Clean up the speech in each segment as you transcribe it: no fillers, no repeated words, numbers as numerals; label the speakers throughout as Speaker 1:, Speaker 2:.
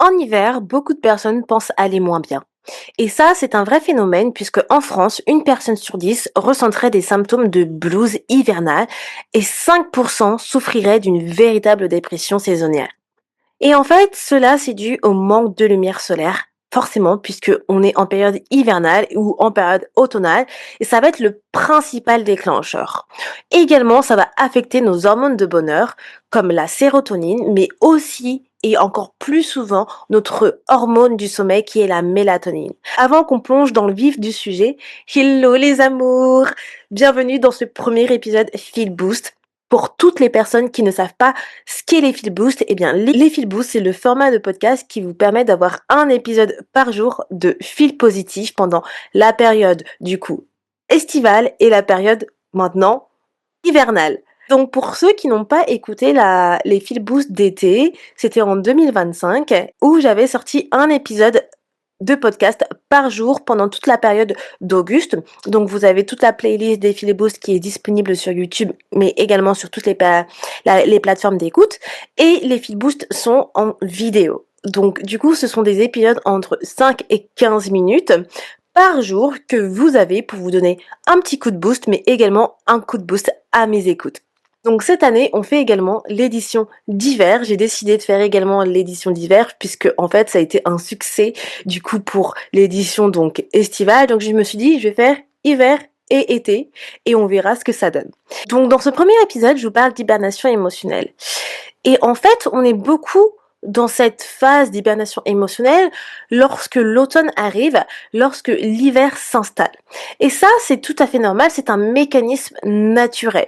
Speaker 1: En hiver, beaucoup de personnes pensent aller moins bien. Et ça, c'est un vrai phénomène puisque en France, une personne sur 10 ressenterait des symptômes de blues hivernal et 5% souffriraient d'une véritable dépression saisonnière. Et en fait, cela, c'est dû au manque de lumière solaire, forcément, puisque on est en période hivernale ou en période automnale, et ça va être le principal déclencheur. Également, ça va affecter nos hormones de bonheur, comme la sérotonine, mais aussi et encore plus souvent notre hormone du sommeil qui est la mélatonine. Avant qu'on plonge dans le vif du sujet, hello les amours! Bienvenue dans ce premier épisode Feel Boost. Pour toutes les personnes qui ne savent pas ce qu'est les Feel Boost, eh bien, les Feel Boost, c'est le format de podcast qui vous permet d'avoir un épisode par jour de feel positif pendant la période, du coup, estivale et la période, maintenant, hivernale. Donc, pour ceux qui n'ont pas écouté les Feel Boost d'été, c'était en 2025 où j'avais sorti un épisode de podcast par jour pendant toute la période d'Auguste. Donc vous avez toute la playlist des Feel Boost qui est disponible sur YouTube, mais également sur toutes les plateformes d'écoute. Et les Feel Boost sont en vidéo. Donc du coup, ce sont des épisodes entre 5 et 15 minutes par jour que vous avez pour vous donner un petit coup de boost, mais également un coup de boost à mes écoutes. Donc cette année, on fait également l'édition d'hiver. J'ai décidé de faire également l'édition d'hiver puisque en fait, ça a été un succès du coup pour l'édition donc estivale. Donc je me suis dit, je vais faire hiver et été et on verra ce que ça donne. Donc dans ce premier épisode, je vous parle d'hibernation émotionnelle. Et en fait, on est beaucoup dans cette phase d'hibernation émotionnelle lorsque l'automne arrive, lorsque l'hiver s'installe. Et ça, c'est tout à fait normal, c'est un mécanisme naturel.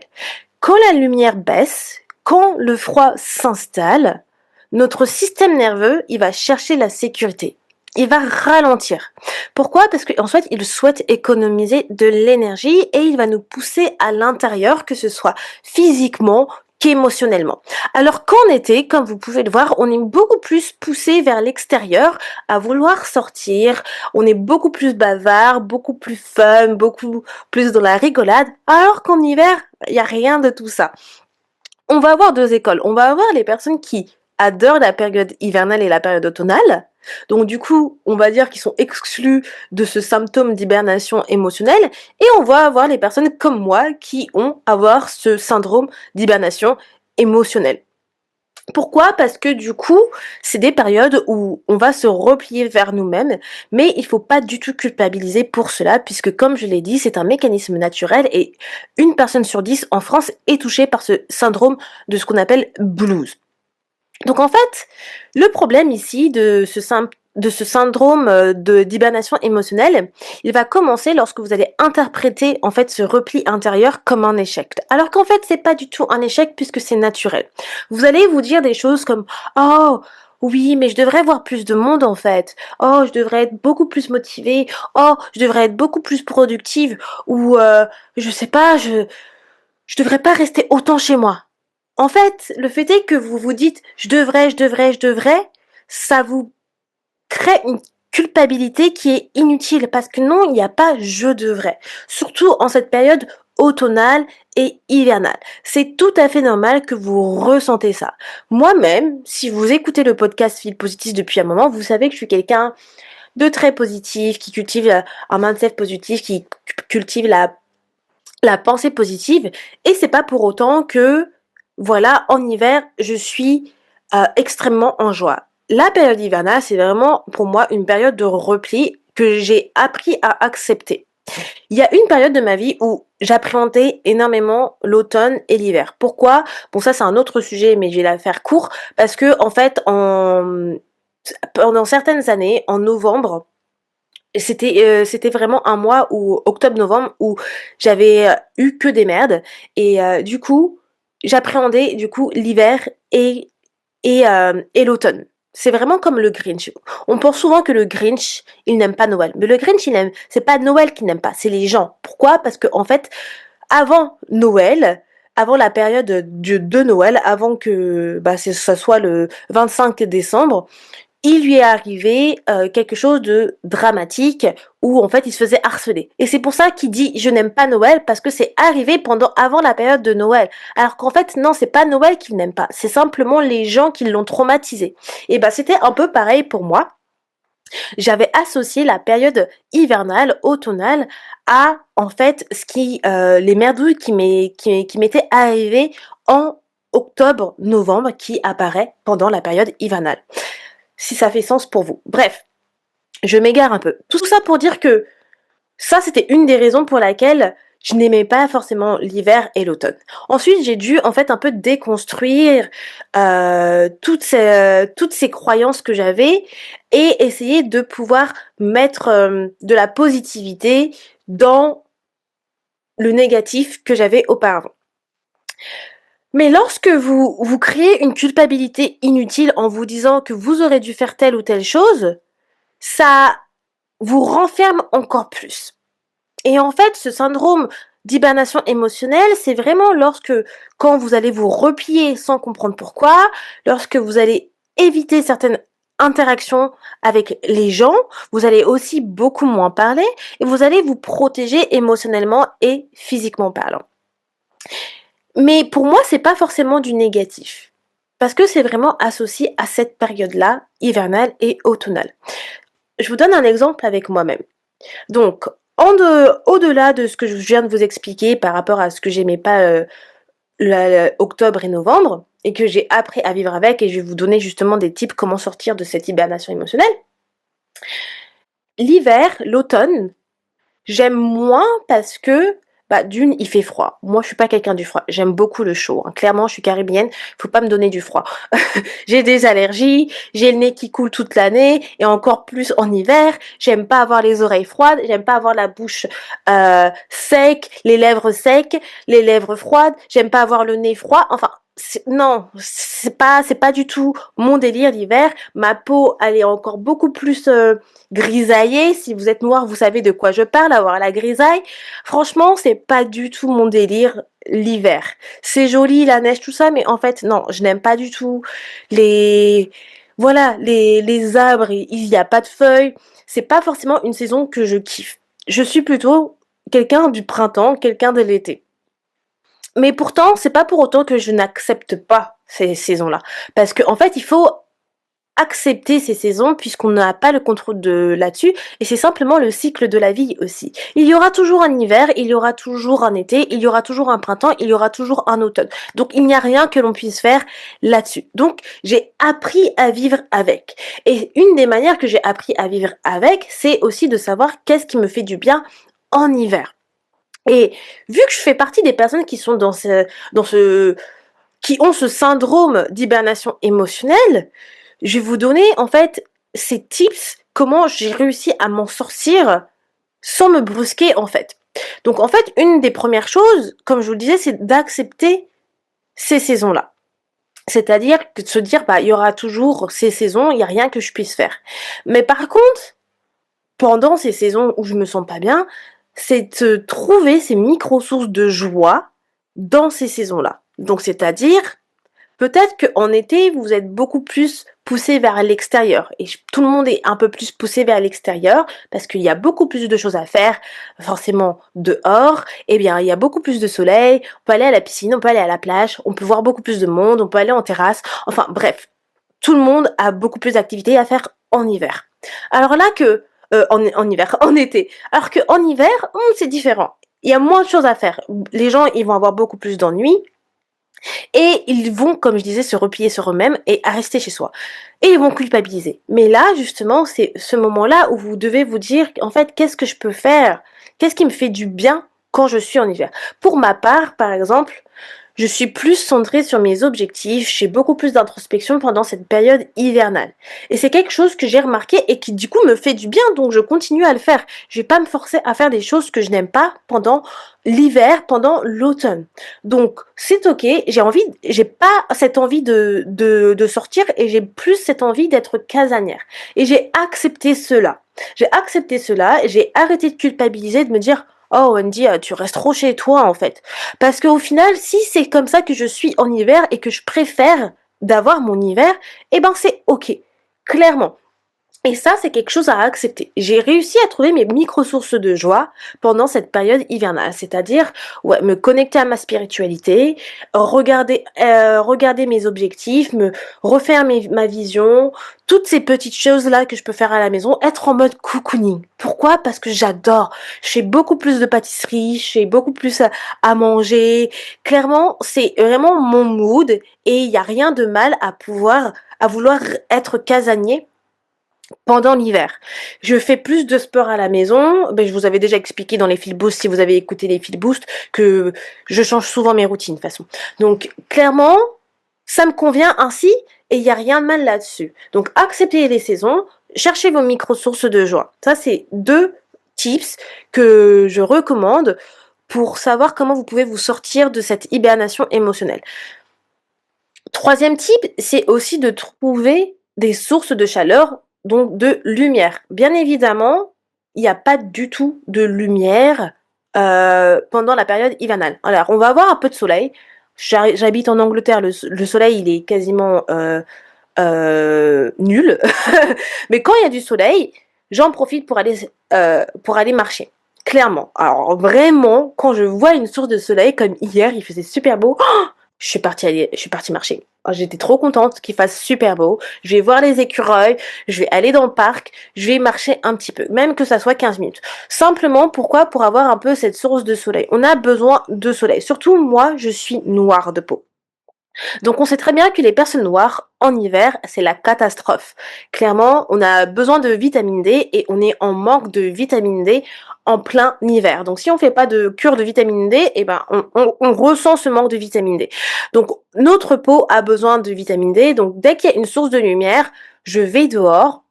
Speaker 1: Quand la lumière baisse, quand le froid s'installe, notre système nerveux, il va chercher la sécurité. Il va ralentir. Pourquoi? Parce qu'en fait, il souhaite économiser de l'énergie et il va nous pousser à l'intérieur, que ce soit physiquement qu'émotionnellement. Alors qu'en été, comme vous pouvez le voir, on est beaucoup plus poussé vers l'extérieur, à vouloir sortir, on est beaucoup plus bavard, beaucoup plus fun, beaucoup plus dans la rigolade, alors qu'en hiver, il n'y a rien de tout ça. On va avoir deux écoles. On va avoir les personnes qui adorent la période hivernale et la période automnale. Donc du coup, on va dire qu'ils sont exclus de ce symptôme d'hibernation émotionnelle. Et on va avoir les personnes comme moi qui ont avoir ce syndrome d'hibernation émotionnelle. Pourquoi? Parce que du coup, c'est des périodes où on va se replier vers nous-mêmes, mais il faut pas du tout culpabiliser pour cela, puisque comme je l'ai dit, c'est un mécanisme naturel et une personne sur 10 en France est touchée par ce syndrome de ce qu'on appelle blues. Donc en fait, le problème ici de ce syndrome d'hibernation émotionnelle, il va commencer lorsque vous allez interpréter en fait ce repli intérieur comme un échec. Alors qu'en fait, c'est pas du tout un échec puisque c'est naturel. Vous allez vous dire des choses comme oh oui, mais je devrais voir plus de monde en fait. Oh, je devrais être beaucoup plus motivée. Oh, je devrais être beaucoup plus productive. Ou je sais pas, je devrais pas rester autant chez moi. En fait, le fait est que vous vous dites je devrais, ça vous crée une culpabilité qui est inutile parce que non, il n'y a pas je devrais. Surtout en cette période automnale et hivernale. C'est tout à fait normal que vous ressentez ça. Moi-même, si vous écoutez le podcast Feel Positif depuis un moment, vous savez que je suis quelqu'un de très positif, qui cultive un mindset positif, qui cultive la pensée positive. Et c'est pas pour autant que voilà, en hiver, je suis extrêmement en joie. La période hivernale, c'est vraiment pour moi une période de repli que j'ai appris à accepter. Il y a une période de ma vie où j'appréhendais énormément l'automne et l'hiver. Pourquoi? Bon, ça c'est un autre sujet, mais je vais la faire court parce que en fait, pendant certaines années, en novembre, c'était vraiment un mois où octobre-novembre où j'avais eu que des merdes et du coup j'appréhendais du coup l'hiver et l'automne. C'est vraiment comme le Grinch. On pense souvent que le Grinch, il n'aime pas Noël. Mais le Grinch, c'est pas Noël qu'il n'aime pas, c'est les gens. Pourquoi? Parce que, en fait, avant Noël, avant la période de Noël, avant que, ça soit le 25 décembre, il lui est arrivé quelque chose de dramatique où en fait il se faisait harceler. Et c'est pour ça qu'il dit je n'aime pas Noël parce que c'est arrivé avant la période de Noël. Alors qu'en fait non, c'est pas Noël qu'il n'aime pas, c'est simplement les gens qui l'ont traumatisé. Et ben c'était un peu pareil pour moi. J'avais associé la période hivernale, automnale, à en fait les merdouilles qui m'étaient arrivées en octobre, novembre, qui apparaît pendant la période hivernale. Si ça fait sens pour vous. Bref, je m'égare un peu. Tout ça pour dire que ça, c'était une des raisons pour laquelle je n'aimais pas forcément l'hiver et l'automne. Ensuite, j'ai dû en fait un peu déconstruire toutes ces croyances que j'avais et essayer de pouvoir mettre de la positivité dans le négatif que j'avais auparavant. Mais lorsque vous créez une culpabilité inutile en vous disant que vous aurez dû faire telle ou telle chose, ça vous renferme encore plus. Et en fait, ce syndrome d'hibernation émotionnelle, c'est vraiment quand vous allez vous replier sans comprendre pourquoi, lorsque vous allez éviter certaines interactions avec les gens, vous allez aussi beaucoup moins parler et vous allez vous protéger émotionnellement et physiquement parlant. Mais pour moi, c'est pas forcément du négatif. Parce que c'est vraiment associé à cette période-là, hivernale et automnale. Je vous donne un exemple avec moi-même. Donc, au-delà de ce que je viens de vous expliquer par rapport à ce que j'aimais pas octobre et novembre, et que j'ai appris à vivre avec, et je vais vous donner justement des tips comment sortir de cette hibernation émotionnelle. L'hiver, l'automne, j'aime moins parce que, d'une, il fait froid. Moi, je suis pas quelqu'un du froid. J'aime beaucoup le chaud. Hein. Clairement, je suis caribéenne. Faut pas me donner du froid. J'ai des allergies. J'ai le nez qui coule toute l'année et encore plus en hiver. J'aime pas avoir les oreilles froides. J'aime pas avoir la bouche sec, les lèvres froides. J'aime pas avoir le nez froid. Enfin, non, c'est pas du tout mon délire l'hiver. Ma peau, elle est encore beaucoup plus grisaillée. Si vous êtes noir, vous savez de quoi je parle, avoir la grisaille. Franchement, c'est pas du tout mon délire l'hiver. C'est joli, la neige, tout ça, mais en fait, non, je n'aime pas du tout les arbres, il n'y a pas de feuilles. C'est pas forcément une saison que je kiffe. Je suis plutôt quelqu'un du printemps, quelqu'un de l'été. Mais pourtant, c'est pas pour autant que je n'accepte pas ces saisons-là. Parce qu'en fait, il faut accepter ces saisons puisqu'on n'a pas le contrôle là-dessus et c'est simplement le cycle de la vie aussi. Il y aura toujours un hiver, il y aura toujours un été, il y aura toujours un printemps, il y aura toujours un automne. Donc il n'y a rien que l'on puisse faire là-dessus. Donc j'ai appris à vivre avec. Et une des manières que j'ai appris à vivre avec, c'est aussi de savoir qu'est-ce qui me fait du bien en hiver. Et vu que je fais partie des personnes qui sont qui ont ce syndrome d'hibernation émotionnelle, je vais vous donner en fait ces tips, comment j'ai réussi à m'en sortir sans me brusquer en fait. Donc en fait, une des premières choses, comme je vous le disais, c'est d'accepter ces saisons-là. C'est-à-dire que de se dire, il y aura toujours ces saisons, il n'y a rien que je puisse faire. Mais par contre, pendant ces saisons où je me sens pas bien, c'est de trouver ces micro-sources de joie dans ces saisons-là. Donc c'est-à-dire, peut-être qu'en été, vous êtes beaucoup plus poussé vers l'extérieur. Et tout le monde est un peu plus poussé vers l'extérieur parce qu'il y a beaucoup plus de choses à faire, forcément dehors. Eh bien, il y a beaucoup plus de soleil. On peut aller à la piscine, on peut aller à la plage, on peut voir beaucoup plus de monde, on peut aller en terrasse. Enfin, bref, tout le monde a beaucoup plus d'activités à faire en hiver. Alors là en hiver, en été. Alors qu'en hiver, c'est différent. Il y a moins de choses à faire. Les gens, ils vont avoir beaucoup plus d'ennuis. Et ils vont, comme je disais, se replier sur eux-mêmes et à rester chez soi. Et ils vont culpabiliser. Mais là, justement, c'est ce moment-là où vous devez vous dire, en fait, qu'est-ce que je peux faire? Qu'est-ce qui me fait du bien quand je suis en hiver? Pour ma part, par exemple, je suis plus centrée sur mes objectifs, j'ai beaucoup plus d'introspection pendant cette période hivernale. Et c'est quelque chose que j'ai remarqué et qui du coup me fait du bien, donc je continue à le faire. Je vais pas me forcer à faire des choses que je n'aime pas pendant l'hiver, pendant l'automne. Donc c'est ok, j'ai pas cette envie de sortir et j'ai plus cette envie d'être casanière. Et j'ai accepté cela. J'ai arrêté de culpabiliser, de me dire oh Wendy, tu restes trop chez toi en fait. Parce qu'au final, si c'est comme ça que je suis en hiver et que je préfère d'avoir mon hiver, eh ben c'est ok. clairement. Et ça, c'est quelque chose à accepter. J'ai réussi à trouver mes micro-sources de joie pendant cette période hivernale, c'est-à-dire ouais, me connecter à ma spiritualité, regarder mes objectifs, me refaire ma vision, toutes ces petites choses-là que je peux faire à la maison, être en mode cocooning. Pourquoi? Parce que j'adore. Je fais beaucoup plus de pâtisserie, je fais beaucoup plus à manger. Clairement, c'est vraiment mon mood et il n'y a rien de mal à vouloir être casanier pendant l'hiver. Je fais plus de sport à la maison. Ben, je vous avais déjà expliqué dans les fil boost, si vous avez écouté les fil boost, que je change souvent mes routines de toute façon. Donc, clairement, ça me convient ainsi et il n'y a rien de mal là-dessus. Donc, acceptez les saisons, cherchez vos micro-sources de joie. Ça, c'est 2 tips que je recommande pour savoir comment vous pouvez vous sortir de cette hibernation émotionnelle. 3e tip, c'est aussi de trouver des sources de chaleur, donc de lumière. Bien évidemment, il n'y a pas du tout de lumière pendant la période hivernale. Alors, on va avoir un peu de soleil. J'habite en Angleterre, le soleil, il est quasiment nul. Mais quand il y a du soleil, j'en profite pour aller marcher. Clairement. Alors, vraiment, quand je vois une source de soleil, comme hier, il faisait super beau, je suis partie marcher. Oh, j'étais trop contente qu'il fasse super beau. Je vais voir les écureuils, je vais aller dans le parc, je vais marcher un petit peu, même que ça soit 15 minutes. Simplement, pourquoi? Pour avoir un peu cette source de soleil. On a besoin de soleil. Surtout moi, je suis noire de peau. Donc on sait très bien que les personnes noires, en hiver, c'est la catastrophe. Clairement, on a besoin de vitamine D et on est en manque de vitamine D en plein hiver. Donc si on fait pas de cure de vitamine D, eh ben on ressent ce manque de vitamine D. Donc notre peau a besoin de vitamine D. Donc dès qu'il y a une source de lumière, je vais dehors,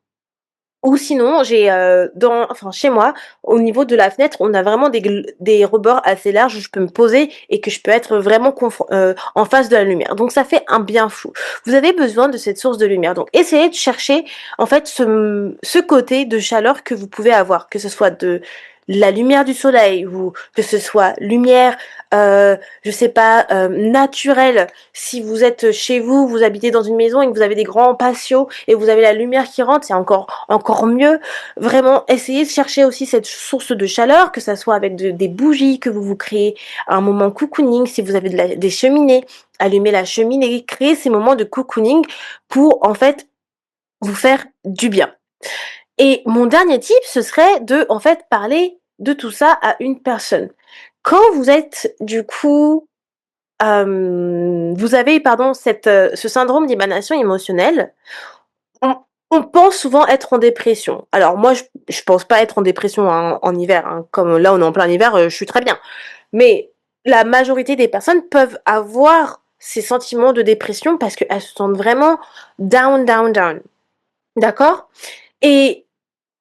Speaker 1: ou sinon, chez moi, au niveau de la fenêtre, on a vraiment des rebords assez larges où je peux me poser et que je peux être vraiment en face de la lumière. Donc ça fait un bien fou. Vous avez besoin de cette source de lumière. Donc essayez de chercher en fait ce côté de chaleur que vous pouvez avoir, que ce soit de la lumière du soleil ou que ce soit lumière, je sais pas, naturelle. Si vous êtes chez vous, vous habitez dans une maison et que vous avez des grands patios et vous avez la lumière qui rentre, c'est encore mieux. Vraiment, essayez de chercher aussi cette source de chaleur, que ça soit avec des bougies que vous créez, un moment cocooning, si vous avez des cheminées, allumez la cheminée, créez ces moments de cocooning pour en fait vous faire du bien. Et mon dernier tip, ce serait de en fait parler de tout ça à une personne. Quand vous êtes du coup vous avez pardon ce syndrome d'hibernation émotionnelle, on on pense souvent être en dépression. Alors moi je pense pas être en dépression en hiver, hein, comme là on est en plein hiver, je suis très bien. Mais la majorité des personnes peuvent avoir ces sentiments de dépression parce qu'elles se sentent vraiment down, down, down. D'accord? Et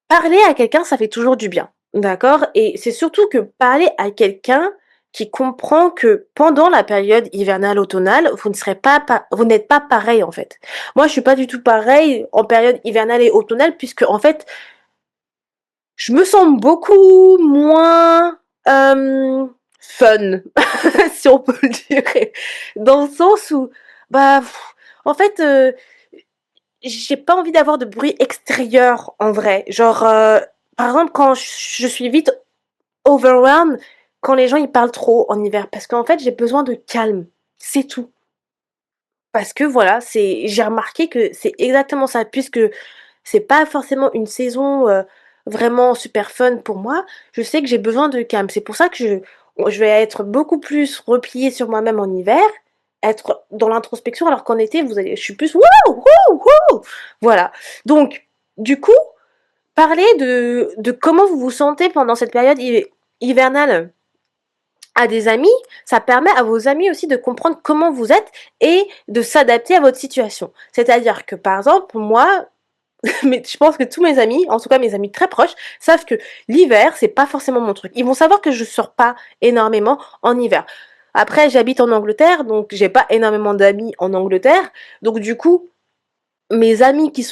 Speaker 1: parler à quelqu'un, ça fait toujours du bien, d'accord? Et c'est surtout que parler à quelqu'un qui comprend que pendant la période hivernale, automnale, vous n'êtes pas pareil, en fait. Moi, je suis pas du tout pareil en période hivernale et automnale puisque, en fait, je me sens beaucoup moins, fun, si on peut le dire. Dans le sens où, bah, en fait, j'ai pas envie d'avoir de bruit extérieur en vrai. Genre, par exemple, quand je suis vite overwhelmed, quand les gens ils parlent trop en hiver, parce qu'en fait j'ai besoin de calme, c'est tout. Parce que voilà, j'ai remarqué que c'est exactement ça, puisque c'est pas forcément une saison vraiment super fun pour moi. Je sais que j'ai besoin de calme. C'est pour ça que je vais être beaucoup plus repliée sur moi-même en hiver, être dans l'introspection, alors qu'en été, je suis plus wouh, wouh, wouh. Voilà. Donc, du coup, parler de comment vous vous sentez pendant cette période hivernale à des amis, ça permet à vos amis aussi de comprendre comment vous êtes et de s'adapter à votre situation. C'est-à-dire que, par exemple, moi, mais je pense que tous mes amis, en tout cas mes amis très proches, savent que l'hiver, c'est pas forcément mon truc. Ils vont savoir que je sors pas énormément en hiver. Après, j'habite en Angleterre, donc j'ai pas énormément d'amis en Angleterre. Donc du coup, mes amies que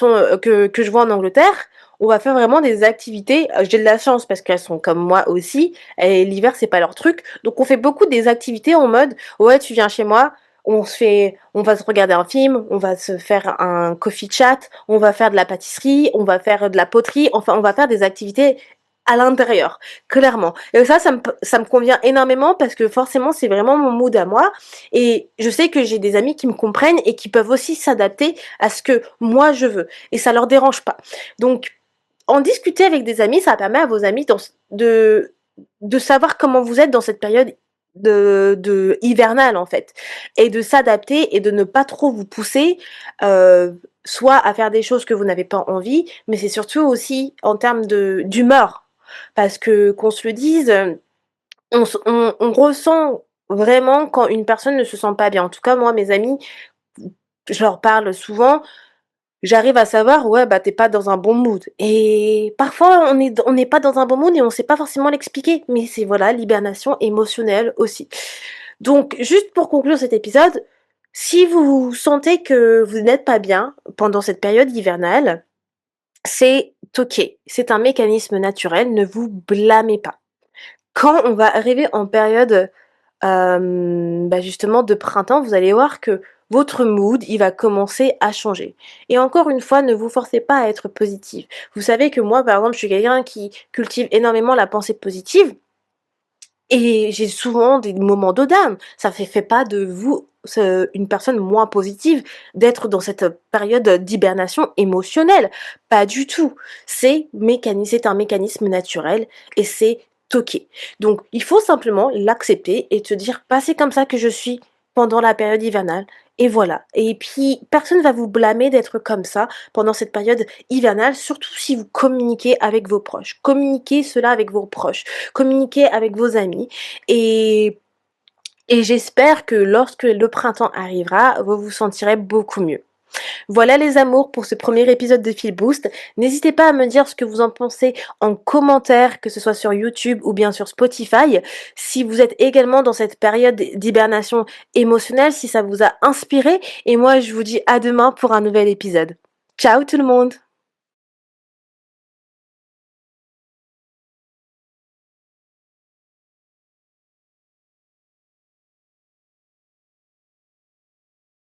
Speaker 1: je vois en Angleterre, on va faire vraiment des activités. J'ai de la chance parce qu'elles sont comme moi aussi. Et l'hiver, c'est pas leur truc. Donc on fait beaucoup des activités en mode ouais, tu viens chez moi. on va se regarder un film, on va se faire un coffee chat, on va faire de la pâtisserie, on va faire de la poterie, enfin, on va faire des activités à l'intérieur, clairement. Et ça me convient énormément parce que forcément, c'est vraiment mon mood à moi. Et je sais que j'ai des amis qui me comprennent et qui peuvent aussi s'adapter à ce que moi je veux. Et ça leur dérange pas. Donc, en discuter avec des amis, ça permet à vos amis de savoir comment vous êtes dans cette période de hivernale en fait, et de s'adapter et de ne pas trop vous pousser, soit à faire des choses que vous n'avez pas envie, mais c'est surtout aussi en termes de d'humeur. Parce que qu'on se le dise, on ressent vraiment quand une personne ne se sent pas bien. En tout cas, moi, mes amis, je leur parle souvent, j'arrive à savoir, ouais, bah, t'es pas dans un bon mood. Et parfois, on n'est pas dans un bon mood et on sait pas forcément l'expliquer. Mais c'est voilà, l'hibernation émotionnelle aussi. Donc, juste pour conclure cet épisode, si vous sentez que vous n'êtes pas bien pendant cette période hivernale, c'est ok. C'est un mécanisme naturel. Ne vous blâmez pas. Quand on va arriver en période, bah, justement de printemps, vous allez voir que votre mood, il va commencer à changer. Et encore une fois, ne vous forcez pas à être positif. Vous savez que moi, par exemple, je suis quelqu'un qui cultive énormément la pensée positive et j'ai souvent des moments de down. Ça fait pas de vous une personne moins positive d'être dans cette période d'hibernation émotionnelle. Pas du tout. C'est un mécanisme naturel et c'est ok. Donc, il faut simplement l'accepter et te dire, bah, c'est comme ça que je suis pendant la période hivernale. Et voilà. Et puis, personne va vous blâmer d'être comme ça pendant cette période hivernale, surtout si vous communiquez avec vos proches. Communiquez cela avec vos proches. Communiquez avec vos amis et j'espère que lorsque le printemps arrivera, vous vous sentirez beaucoup mieux. Voilà les amours pour ce premier épisode de Feel Boost. N'hésitez pas à me dire ce que vous en pensez en commentaire, que ce soit sur YouTube ou bien sur Spotify. Si vous êtes également dans cette période d'hibernation émotionnelle, si ça vous a inspiré. Et moi, je vous dis à demain pour un nouvel épisode. Ciao tout le monde!